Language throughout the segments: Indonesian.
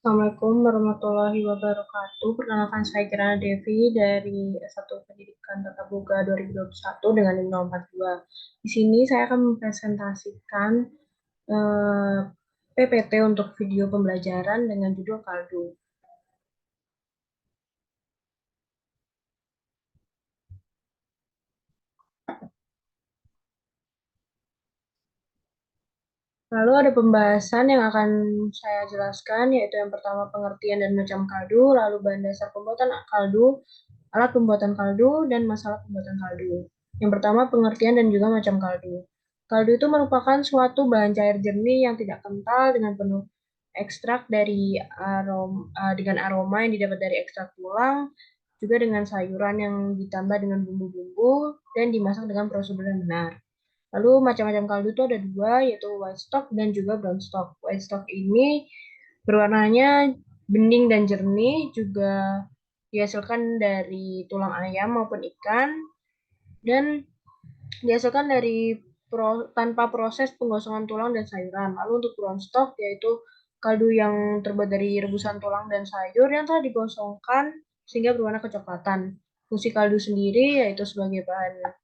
Assalamualaikum warahmatullahi wabarakatuh. Perkenalkan saya Kirana Devi dari S1 Pendidikan Tata Boga 2021 dengan NIM 042. Di sini saya akan mempresentasikan eh, PPT untuk video pembelajaran dengan judul Kaldu. Lalu ada pembahasan yang akan saya jelaskan, yaitu yang pertama pengertian dan macam kaldu, lalu bahan dasar pembuatan kaldu, alat pembuatan kaldu, dan masalah pembuatan kaldu. Yang pertama, pengertian dan juga macam kaldu. Kaldu itu merupakan suatu bahan cair jernih yang tidak kental dengan penuh ekstrak dari dengan aroma yang didapat dari ekstrak tulang, juga dengan sayuran yang ditambah dengan bumbu-bumbu dan dimasak dengan prosedur yang benar. Lalu macam-macam kaldu itu ada dua, yaitu white stock dan juga brown stock. White stock ini berwarnanya bening dan jernih, juga dihasilkan dari tulang ayam maupun ikan, dan dihasilkan dari tanpa proses penggosongan tulang dan sayuran. Lalu untuk brown stock, yaitu kaldu yang terbuat dari rebusan tulang dan sayur yang telah digosongkan sehingga berwarna kecoklatan. Fungsi kaldu sendiri yaitu sebagai bahan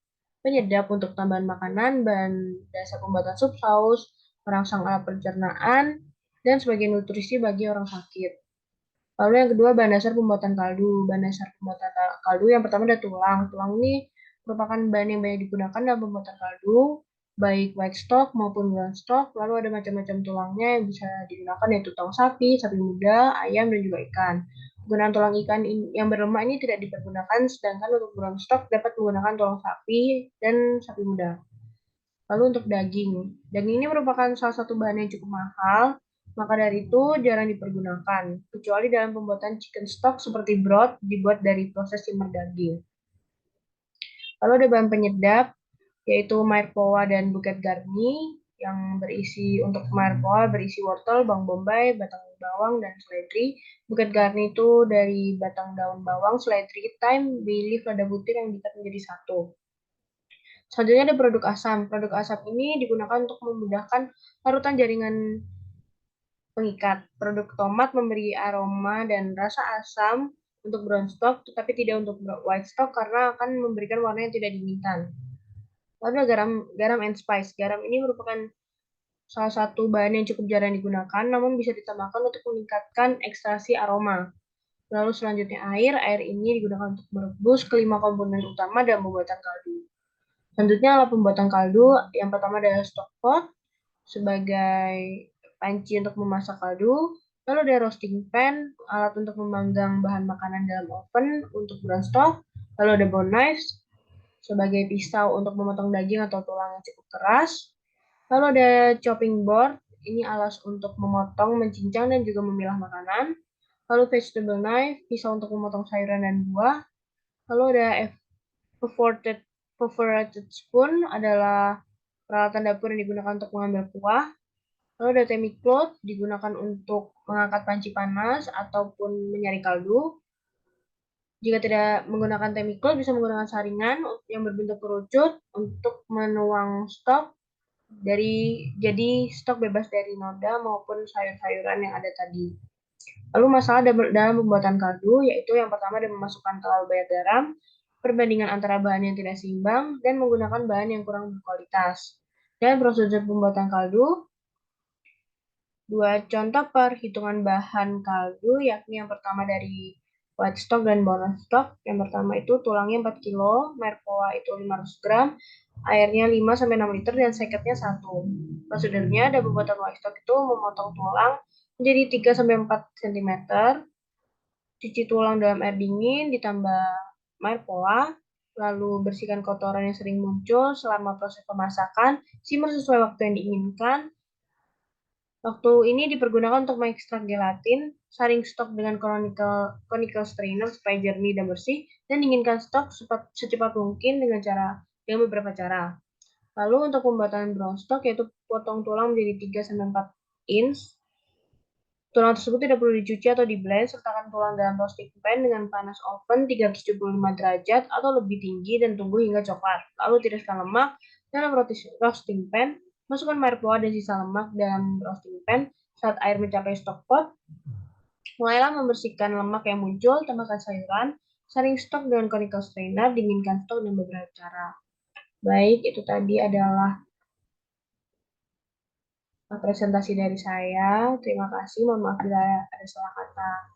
penyedap untuk tambahan makanan, bahan dasar pembuatan sup saus, merangsang alat pencernaan, dan sebagai nutrisi bagi orang sakit. Lalu yang kedua, bahan dasar pembuatan kaldu. Bahan dasar pembuatan kaldu yang pertama ada tulang. Tulang ini merupakan bahan yang banyak digunakan dalam pembuatan kaldu, baik white stock maupun brown stock. Lalu ada macam-macam tulangnya yang bisa digunakan, yaitu tulang sapi, sapi muda, ayam, dan juga ikan. Penggunaan tulang ikan yang berlemak ini tidak dipergunakan, sedangkan untuk brown stock dapat menggunakan tulang sapi dan sapi muda. Lalu untuk daging, daging ini merupakan salah satu bahan yang cukup mahal, maka dari itu jarang dipergunakan, kecuali dalam pembuatan chicken stock seperti broth dibuat dari proses simmer daging. Lalu ada bahan penyedap, yaitu maypoa dan buket garni, yang berisi untuk maypoa berisi wortel, bawang bombay, batang bawang, dan seledri. Buket garni itu dari batang daun bawang, seledri, thyme, bay leaf, lada butir yang diikat menjadi satu. Selanjutnya ada produk asam. Produk asam ini digunakan untuk memudahkan larutan jaringan pengikat. Produk tomat memberi aroma dan rasa asam untuk brown stock, tetapi tidak untuk white stock karena akan memberikan warna yang tidak diinginkan. Lalu ada garam and spice. Garam ini merupakan salah satu bahan yang cukup jarang digunakan, namun bisa ditambahkan untuk meningkatkan ekstraksi aroma. Lalu selanjutnya air. Air ini digunakan untuk merebus kelima komponen utama dalam pembuatan kaldu. Selanjutnya alat pembuatan kaldu, yang pertama adalah stock pot sebagai panci untuk memasak kaldu. Lalu ada roasting pan, alat untuk memanggang bahan makanan dalam oven untuk brown stock. Lalu ada bone knife sebagai pisau untuk memotong daging atau tulang yang cukup keras. Lalu ada chopping board, ini alas untuk memotong, mencincang, dan juga memilah makanan. Lalu vegetable knife, pisau untuk memotong sayuran dan buah. Lalu ada perforated perforated spoon adalah peralatan dapur yang digunakan untuk mengambil kuah. Lalu ada temicloth digunakan untuk mengangkat panci panas ataupun menyaring kaldu. Jika tidak menggunakan temicloth, bisa menggunakan saringan yang berbentuk kerucut untuk menuang stok jadi stok bebas dari noda maupun sayur-sayuran yang ada tadi. Lalu masalah dalam pembuatan kaldu, yaitu yang pertama ada memasukkan terlalu banyak garam, perbandingan antara bahan yang tidak seimbang, dan menggunakan bahan yang kurang berkualitas. Dan prosedur pembuatan kaldu, dua contoh perhitungan bahan kaldu, yakni yang pertama dari white stock dan brown stock. Yang pertama itu tulangnya 4 kilo, merpoa itu 500 gram, airnya 5-6 liter, dan seketnya 1. Prosedurnya ada pembuatan white stock itu memotong tulang menjadi 3-4 cm, cuci tulang dalam air dingin, ditambah merpoa, lalu bersihkan kotoran yang sering muncul selama proses pemasakan, simmer sesuai waktu yang diinginkan. Waktu ini dipergunakan untuk mengekstrak gelatin, saring stok dengan conical strainer supaya jernih dan bersih, dan dinginkan stok secepat mungkin dengan beberapa cara. Lalu untuk pembuatan brown stock, yaitu potong tulang menjadi 3-4 inch. Tulang tersebut tidak perlu dicuci atau di-blend, sertakan tulang dalam roasting pan dengan panas oven 375 derajat atau lebih tinggi dan tunggu hingga coklat. Lalu tiriskan lemak dalam roasting pan, masukkan merpoa dan sisa lemak dalam roasting pan saat air mencapai stock pot. Mulailah membersihkan lemak yang muncul, tambahkan sayuran, saring stok dengan conical strainer, dinginkan stok dengan beberapa cara. Baik, itu tadi adalah presentasi dari saya. Terima kasih, mohon maaf bila ada salah kata.